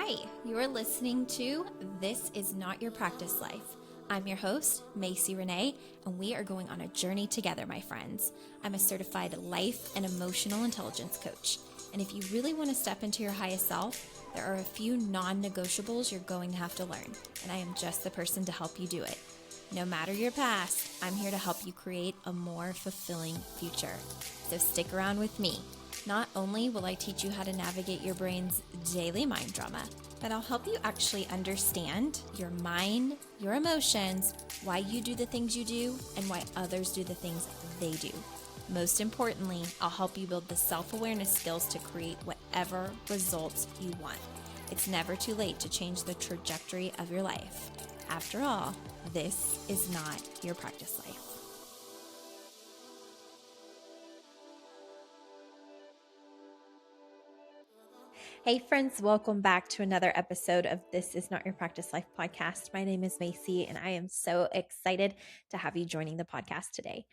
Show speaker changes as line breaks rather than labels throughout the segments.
Hi, you are listening to This Is Not Your Practice Life. I'm your host, Macy Renee, and we are going on a journey together, my friends. I'm a certified life and emotional intelligence coach. And if you really want to step into your highest self, there are a few non-negotiables you're going to have to learn, and I am just the person to help you do it. No matter your past, I'm here to help you create a more fulfilling future. So stick around with me. Not only will I teach you how to navigate your brain's daily mind drama, but I'll help you actually understand your mind, your emotions, why you do the things you do, and why others do the things they do. Most importantly, I'll help you build the self-awareness skills to create whatever results you want. It's never too late to change the trajectory of your life. After all, this is not your practice life. Hey friends, welcome back to another episode of This Is Not Your Practice Life podcast. My name is Macy and I am so excited to have you joining the podcast today.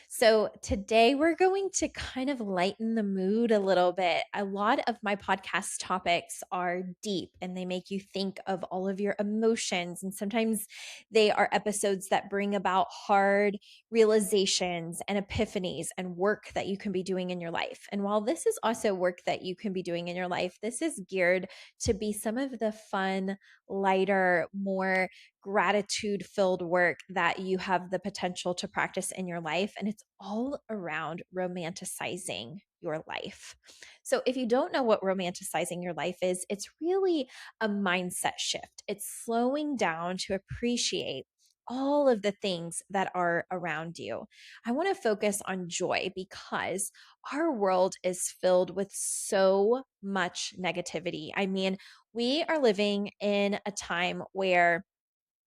So today we're going to kind of lighten the mood a little bit. A lot of my podcast topics are deep and they make you think of all of your emotions, and sometimes they are episodes that bring about hard realizations and epiphanies and work that you can be doing in your life. And while this is also work that you can be doing in your life, this is geared to be some of the fun, lighter, more gratitude filled work that you have the potential to practice in your life. And it's all around romanticizing your life. So if you don't know what romanticizing your life is, it's really a mindset shift. It's slowing down to appreciate all of the things that are around you. I want to focus on joy because our world is filled with so much negativity. I mean, we are living in a time where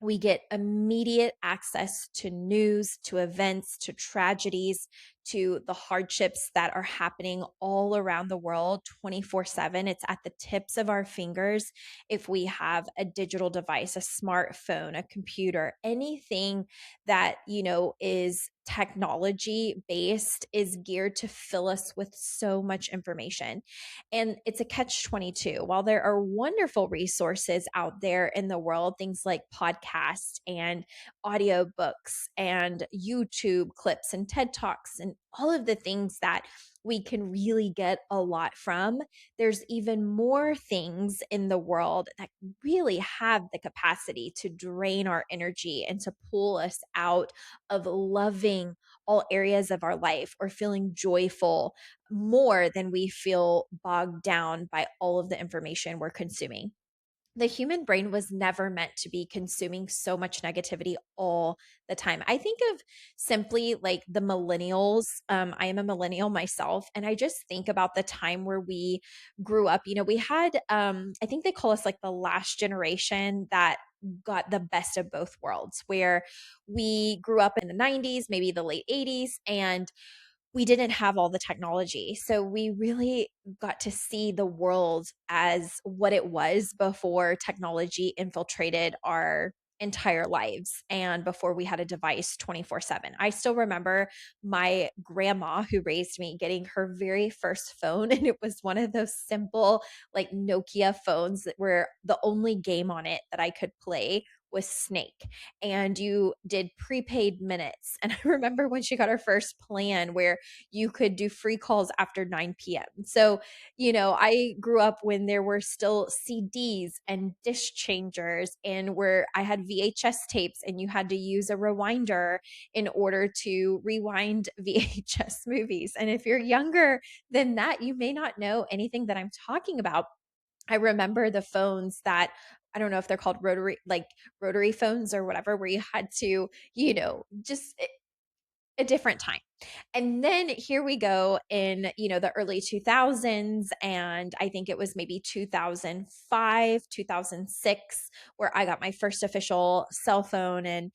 we get immediate access to news, to events, to tragedies, to the hardships that are happening all around the world 24/7. It's at the tips of our fingers. If we have a digital device, a smartphone, a computer, anything that, is technology based is geared to fill us with so much information. And it's a catch-22. While there are wonderful resources out there in the world, things like podcasts and audiobooks and YouTube clips and TED Talks and all of the things that we can really get a lot from, there's even more things in the world that really have the capacity to drain our energy and to pull us out of loving all areas of our life or feeling joyful more than we feel bogged down by all of the information we're consuming. The human brain was never meant to be consuming so much negativity all the time. I think of simply like the millennials. I am a millennial myself, and I just think about the time where we grew up. We had, I think they call us like the last generation that got the best of both worlds, where we grew up in the 90s, maybe the late 80s, and we didn't have all the technology. So we really got to see the world as what it was before technology infiltrated our entire lives and before we had a device 24/7. I still remember my grandma who raised me getting her very first phone, and it was one of those simple like Nokia phones that were the only game on it that I could play was Snake, and you did prepaid minutes. And I remember when she got her first plan where you could do free calls after 9 p.m. So, I grew up when there were still CDs and dish changers, and where I had VHS tapes and you had to use a rewinder in order to rewind VHS movies. And if you're younger than that, you may not know anything that I'm talking about. I remember the phones that, I don't know if they're called rotary phones or whatever, where you had to, just a different time. And then here we go in, the early 2000s. And I think it was maybe 2005, 2006, where I got my first official cell phone. And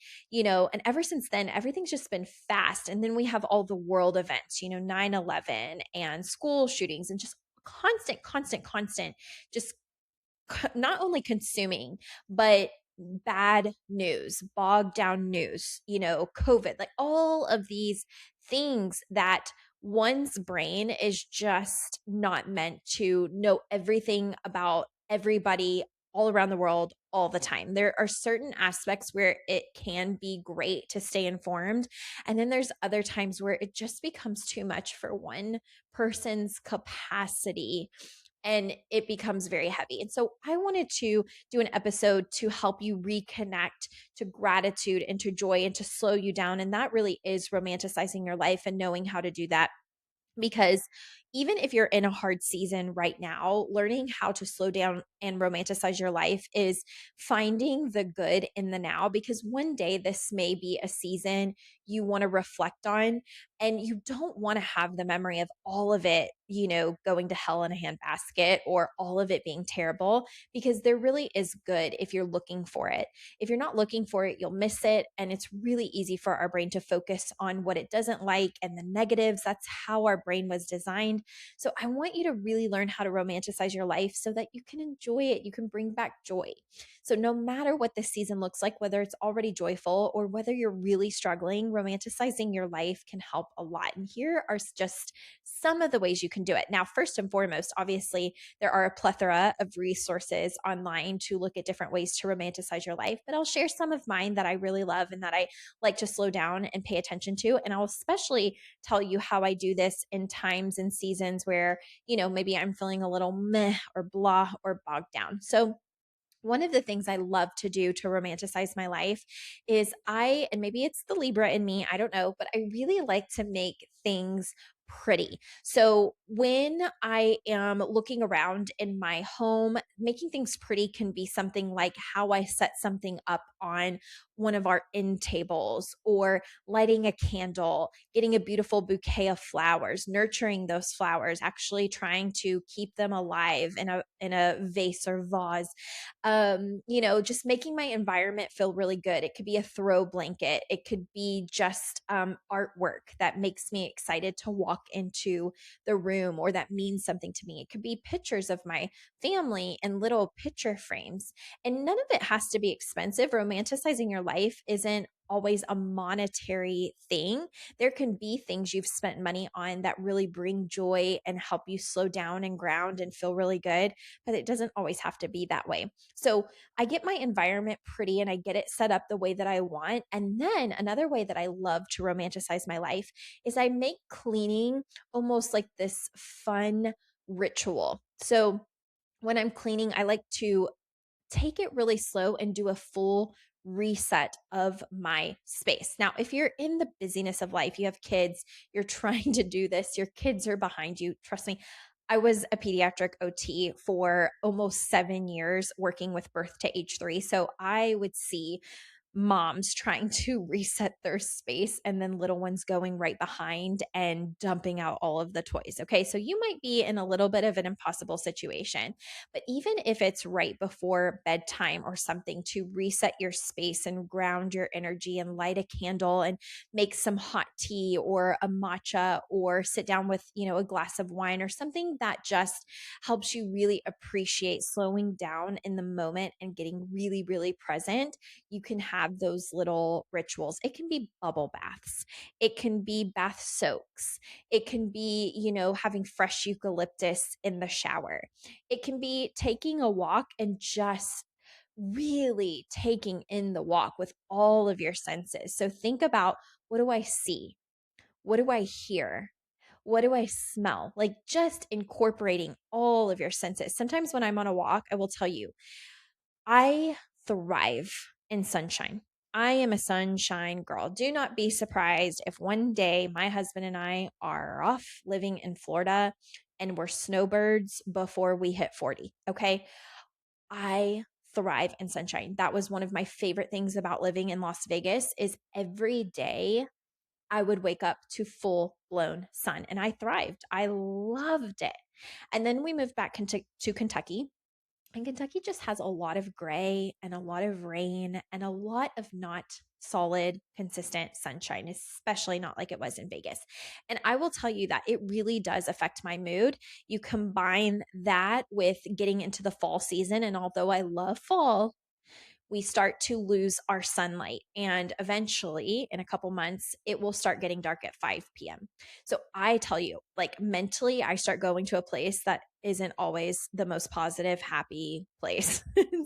ever since then, everything's just been fast. And then we have all the world events, 9/11 and school shootings and just constant, just not only consuming, but bad news, bogged down news, COVID, like all of these things that one's brain is just not meant to know everything about everybody all around the world all the time. There are certain aspects where it can be great to stay informed. And then there's other times where it just becomes too much for one person's capacity and it becomes very heavy. And so I wanted to do an episode to help you reconnect to gratitude and to joy and to slow you down. And that really is romanticizing your life and knowing how to do that, because even if you're in a hard season right now, learning how to slow down and romanticize your life is finding the good in the now, because one day this may be a season you want to reflect on and you don't want to have the memory of all of it, going to hell in a handbasket or all of it being terrible, because there really is good if you're looking for it. If you're not looking for it, you'll miss it. And it's really easy for our brain to focus on what it doesn't like and the negatives. That's how our brain was designed. So I want you to really learn how to romanticize your life so that you can enjoy it. You can bring back joy. So no matter what this season looks like, whether it's already joyful or whether you're really struggling, romanticizing your life can help a lot. And here are just some of the ways you can do it. Now, first and foremost, obviously, there are a plethora of resources online to look at different ways to romanticize your life, but I'll share some of mine that I really love and that I like to slow down and pay attention to. And I'll especially tell you how I do this in times and seasons where, maybe I'm feeling a little meh or blah or bogged down. So one of the things I love to do to romanticize my life is and maybe it's the Libra in me, I don't know, but I really like to make things pretty. So when I am looking around in my home, making things pretty can be something like how I set something up on one of our end tables, or lighting a candle, getting a beautiful bouquet of flowers, nurturing those flowers, actually trying to keep them alive in a vase or vase. Just making my environment feel really good. It could be a throw blanket. It could be just artwork that makes me excited to walk into the room or that means something to me. It could be pictures of my family and little picture frames. And none of it has to be expensive. Romanticizing your life isn't always a monetary thing. There can be things you've spent money on that really bring joy and help you slow down and ground and feel really good, but it doesn't always have to be that way. So I get my environment pretty and I get it set up the way that I want. And then another way that I love to romanticize my life is I make cleaning almost like this fun ritual. So when I'm cleaning, I like to take it really slow and do a full reset of my space. Now, if you're in the busyness of life, you have kids, you're trying to do this, your kids are behind you. Trust me, I was a pediatric OT for almost 7 years working with birth to age 3. So I would see moms trying to reset their space and then little ones going right behind and dumping out all of the toys. Okay. So you might be in a little bit of an impossible situation, but even if it's right before bedtime or something, to reset your space and ground your energy and light a candle and make some hot tea or a matcha or sit down with, a glass of wine or something that just helps you really appreciate slowing down in the moment and getting really, really present, you can have those little rituals. It can be bubble baths. It can be bath soaks. It can be, having fresh eucalyptus in the shower. It can be taking a walk and just really taking in the walk with all of your senses. So think about, what do I see? What do I hear? What do I smell? Like just incorporating all of your senses. Sometimes when I'm on a walk, I will tell you, I thrive in sunshine. I am a sunshine girl. Do not be surprised if one day my husband and I are off living in Florida and we're snowbirds before we hit 40. Okay. I thrive in sunshine. That was one of my favorite things about living in Las Vegas is every day I would wake up to full blown sun and I thrived. I loved it. And then we moved back to Kentucky, and Kentucky just has a lot of gray and a lot of rain and a lot of not solid, consistent sunshine, especially not like it was in Vegas. And I will tell you that it really does affect my mood. You combine that with getting into the fall season. And although I love fall, we start to lose our sunlight. And eventually, in a couple months, it will start getting dark at 5 p.m. So I tell you, like mentally, I start going to a place that isn't always the most positive, happy place.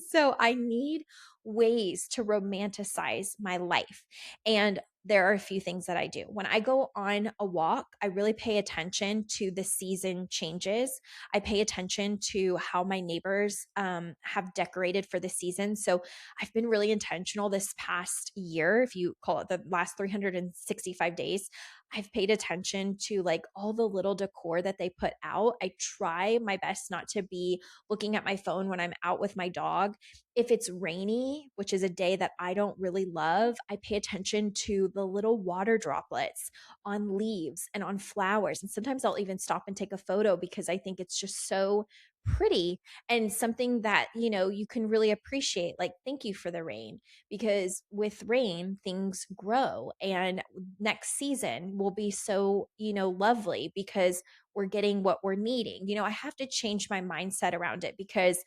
So I need ways to romanticize my life. And there are a few things that I do. When I go on a walk, I really pay attention to the season changes. I pay attention to how my neighbors have decorated for the season. So I've been really intentional this past year, if you call it the last 365 days. I've paid attention to like all the little decor that they put out. I try my best not to be looking at my phone when I'm out with my dog. If it's rainy, which is a day that I don't really love, I pay attention to the little water droplets on leaves and on flowers. And sometimes I'll even stop and take a photo because I think it's just so pretty and something that, you can really appreciate. Like, thank you for the rain, because with rain, things grow. And next season will be so, lovely because we're getting what we're needing. I have to change my mindset around it because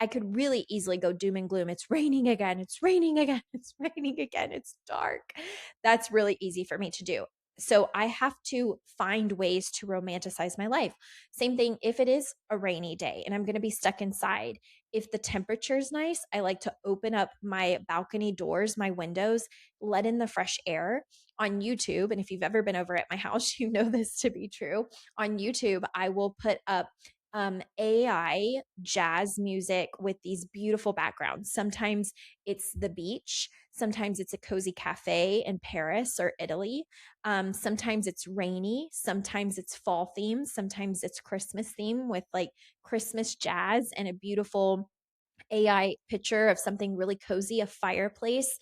I could really easily go doom and gloom. It's raining again. It's raining again. It's raining again. It's dark. That's really easy for me to do. So I have to find ways to romanticize my life. Same thing if it is a rainy day and I'm going to be stuck inside. If the temperature is nice, I like to open up my balcony doors, my windows, let in the fresh air. On YouTube, and if you've ever been over at my house, you know this to be true. On YouTube, I will put up AI jazz music with these beautiful backgrounds. Sometimes it's the beach. Sometimes it's a cozy cafe in Paris or Italy. Sometimes it's rainy. Sometimes it's fall theme. Sometimes it's Christmas theme with like Christmas jazz and a beautiful AI picture of something really cozy, a fireplace.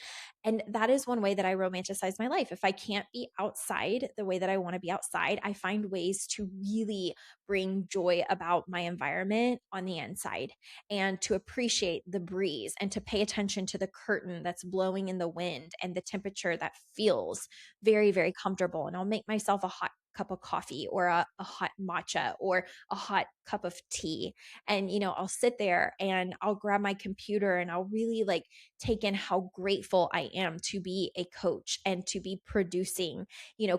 And that is one way that I romanticize my life. If I can't be outside the way that I want to be outside, I find ways to really bring joy about my environment on the inside and to appreciate the breeze and to pay attention to the curtain that's blowing in the wind and the temperature that feels very, very comfortable. And I'll make myself a hot cup of coffee or a hot matcha or a hot cup of tea. And, I'll sit there and I'll grab my computer and I'll really like take in how grateful I am to be a coach and to be producing,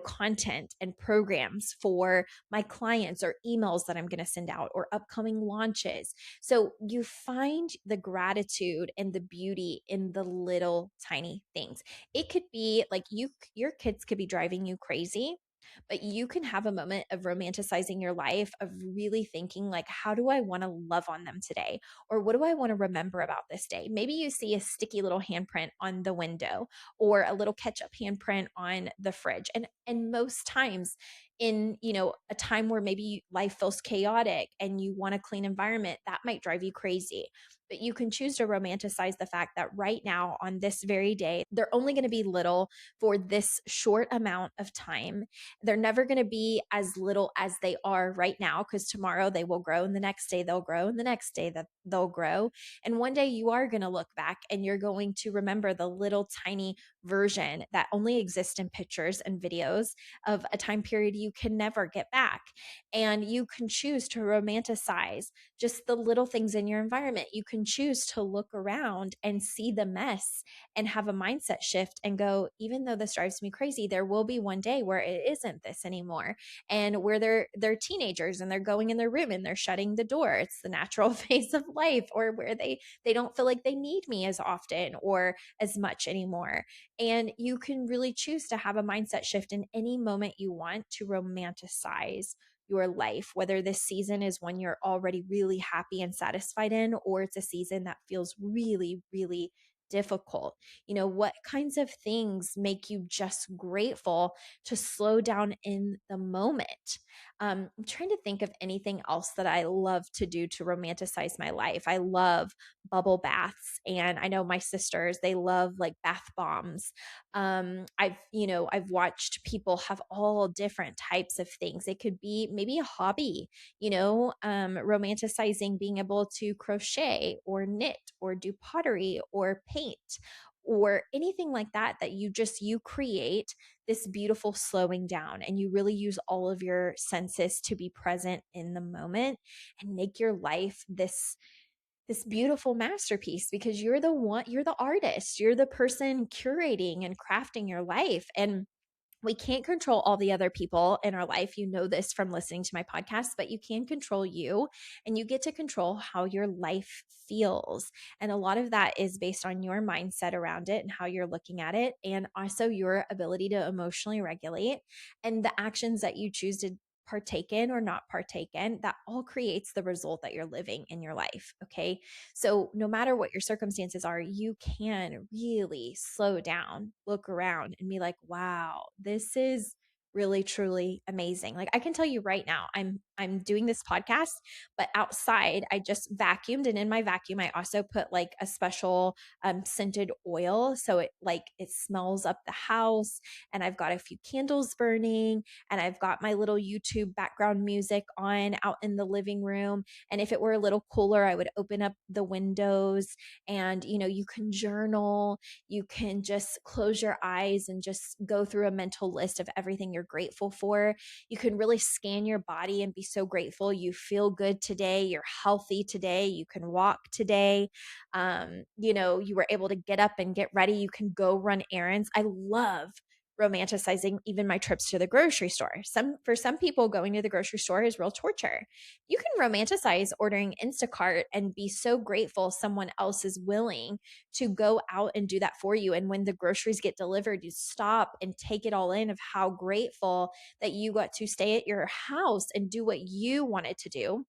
content and programs for my clients or emails that I'm going to send out or upcoming launches. So you find the gratitude and the beauty in the little tiny things. It could be like your kids could be driving you crazy, but you can have a moment of romanticizing your life, of really thinking like, how do I want to love on them today? Or what do I want to remember about this day? Maybe you see a sticky little handprint on the window or a little ketchup handprint on the fridge. And most times in, a time where maybe life feels chaotic and you want a clean environment, that might drive you crazy. But you can choose to romanticize the fact that right now on this very day, they're only going to be little for this short amount of time. They're never going to be as little as they are right now, because tomorrow they will grow and the next day they'll grow and the next day that they'll grow. And one day you are going to look back and you're going to remember the little tiny version that only exists in pictures and videos of a time period you can never get back. And you can choose to romanticize just the little things in your environment. You can choose to look around and see the mess and have a mindset shift and go, even though this drives me crazy, there will be one day where it isn't this anymore. And where they're teenagers and they're going in their room and they're shutting the door. It's the natural phase of life, or where they don't feel like they need me as often or as much anymore. And you can really choose to have a mindset shift in any moment you want to romanticize your life, whether this season is one you're already really happy and satisfied in, or it's a season that feels really, really difficult. What kinds of things make you just grateful to slow down in the moment? I'm trying to think of anything else that I love to do to romanticize my life. I love bubble baths, and I know my sisters, they love like bath bombs. I've watched people have all different types of things. It could be maybe a hobby, romanticizing being able to crochet or knit or do pottery or paint or anything like that, that you create this beautiful slowing down and you really use all of your senses to be present in the moment and make your life this beautiful masterpiece, because you're the artist, you're the person curating and crafting your life. And we can't control all the other people in our life. You know this from listening to my podcast, but you can control you, and you get to control how your life feels. And a lot of that is based on your mindset around it and how you're looking at it, and also your ability to emotionally regulate and the actions that you choose to partake in or not partake in. That all creates the result that you're living in your life. Okay. So, no matter what your circumstances are, you can really slow down, look around, and be like, wow, this is really truly amazing. Like, I can tell you right now, I'm doing this podcast, but outside I just vacuumed, and in my vacuum I also put like a special scented oil, so it smells up the house, and I've got a few candles burning, and I've got my little YouTube background music on out in the living room. And if it were a little cooler, I would open up the windows, and you can journal, you can just close your eyes and just go through a mental list of everything you're grateful for. You can really scan your body and be so grateful. You feel good today, you're healthy today, you can walk today. You were able to get up and get ready, you can go run errands. I love romanticizing even my trips to the grocery store. For some people, going to the grocery store is real torture. You can romanticize ordering Instacart and be so grateful someone else is willing to go out and do that for you. And when the groceries get delivered, you stop and take it all in of how grateful that you got to stay at your house and do what you wanted to do,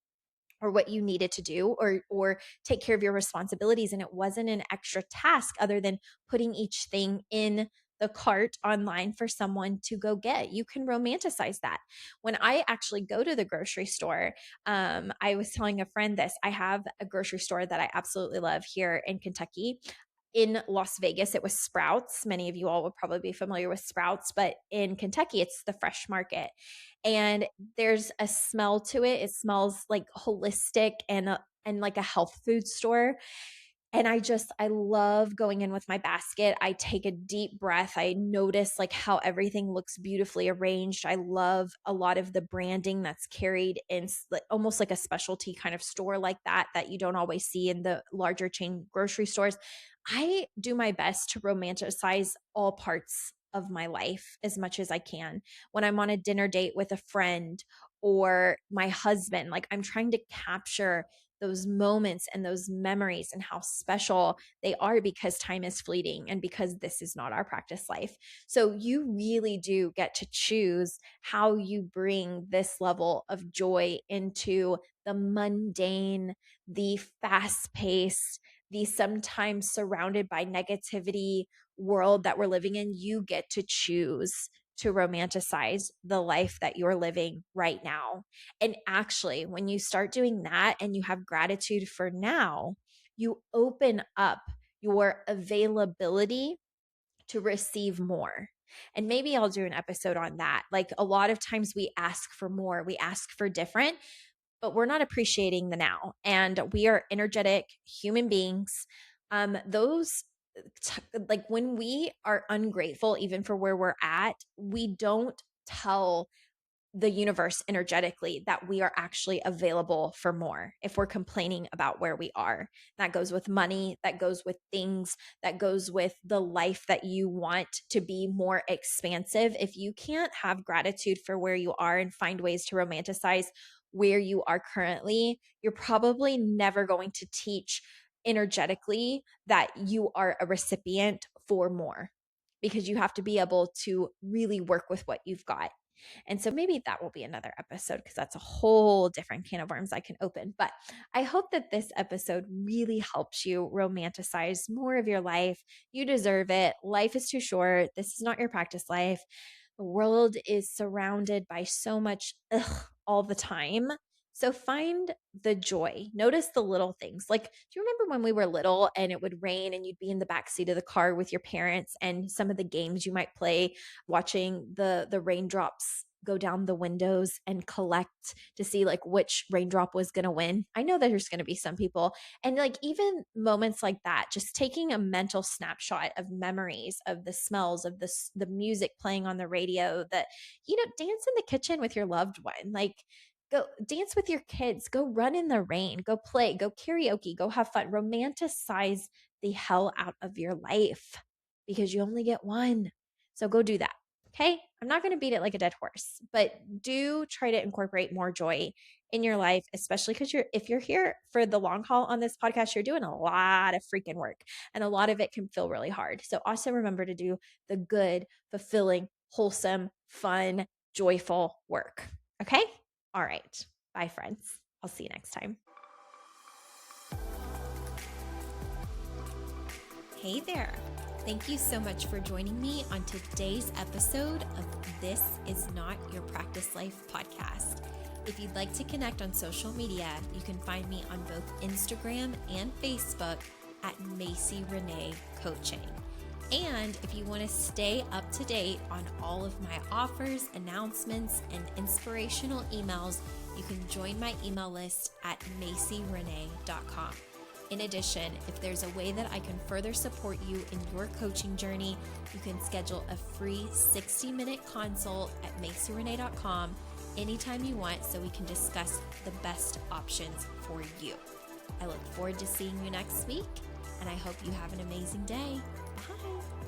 or what you needed to do, or take care of your responsibilities, and it wasn't an extra task other than putting each thing in the cart online for someone to go get. You can romanticize that. When I actually go to the grocery store, I was telling a friend this. I have a grocery store that I absolutely love here in Kentucky. In Las Vegas, it was Sprouts. Many of you all would probably be familiar with Sprouts, but in Kentucky, it's the Fresh Market. And there's a smell to it. It smells like holistic and like a health food store. And I love going in with my basket. I take a deep breath. I notice like how everything looks beautifully arranged. I love a lot of the branding that's carried in almost like a specialty kind of store like that you don't always see in the larger chain grocery stores. I do my best to romanticize all parts of my life as much as I can. When I'm on a dinner date with a friend or my husband, like I'm trying to capture those moments and those memories and how special they are, because time is fleeting and because this is not our practice life. So you really do get to choose how you bring this level of joy into the mundane, the fast paced, the sometimes surrounded by negativity world that we're living in. You get to choose to romanticize the life that you're living right now. And actually, when you start doing that and you have gratitude for now, you open up your availability to receive more. And maybe I'll do an episode on that. Like, a lot of times we ask for more, we ask for different, but we're not appreciating the now. And we are energetic human beings. Those like when we are ungrateful, even for where we're at, we don't tell the universe energetically that we are actually available for more if we're complaining about where we are. That goes with money, that goes with things, that goes with the life that you want to be more expansive. If you can't have gratitude for where you are and find ways to romanticize where you are currently, you're probably never going to teach energetically that you are a recipient for more, because you have to be able to really work with what you've got. And so maybe that will be another episode, because that's a whole different can of worms I can open. But I hope that this episode really helps you romanticize more of your life. You deserve it. Life is too short. This is not your practice life. The world is surrounded by so much ugh all the time. So find the joy. Notice the little things. Like, do you remember when we were little and it would rain and you'd be in the back seat of the car with your parents, and some of the games you might play, watching the raindrops go down the windows and collect to see like which raindrop was going to win? I know that there's going to be some people, and like even moments like that, just taking a mental snapshot of memories, of the smells, of the music playing on the radio, that dance in the kitchen with your loved one. Like, go dance with your kids, go run in the rain, go play, go karaoke, go have fun. Romanticize the hell out of your life, because you only get one. So go do that. Okay. I'm not going to beat it like a dead horse, but do try to incorporate more joy in your life, especially because if you're here for the long haul on this podcast, you're doing a lot of freaking work and a lot of it can feel really hard. So also remember to do the good, fulfilling, wholesome, fun, joyful work. Okay. All right. Bye, friends. I'll see you next time. Hey there. Thank you so much for joining me on today's episode of This Is Not Your Practice Life podcast. If you'd like to connect on social media, you can find me on both Instagram and Facebook at Macy Renee Coaching. And if you want to stay up to date on all of my offers, announcements, and inspirational emails, you can join my email list at macyrenee.com. In addition, if there's a way that I can further support you in your coaching journey, you can schedule a free 60-minute consult at macyrenee.com anytime you want so we can discuss the best options for you. I look forward to seeing you next week, and I hope you have an amazing day. Bye.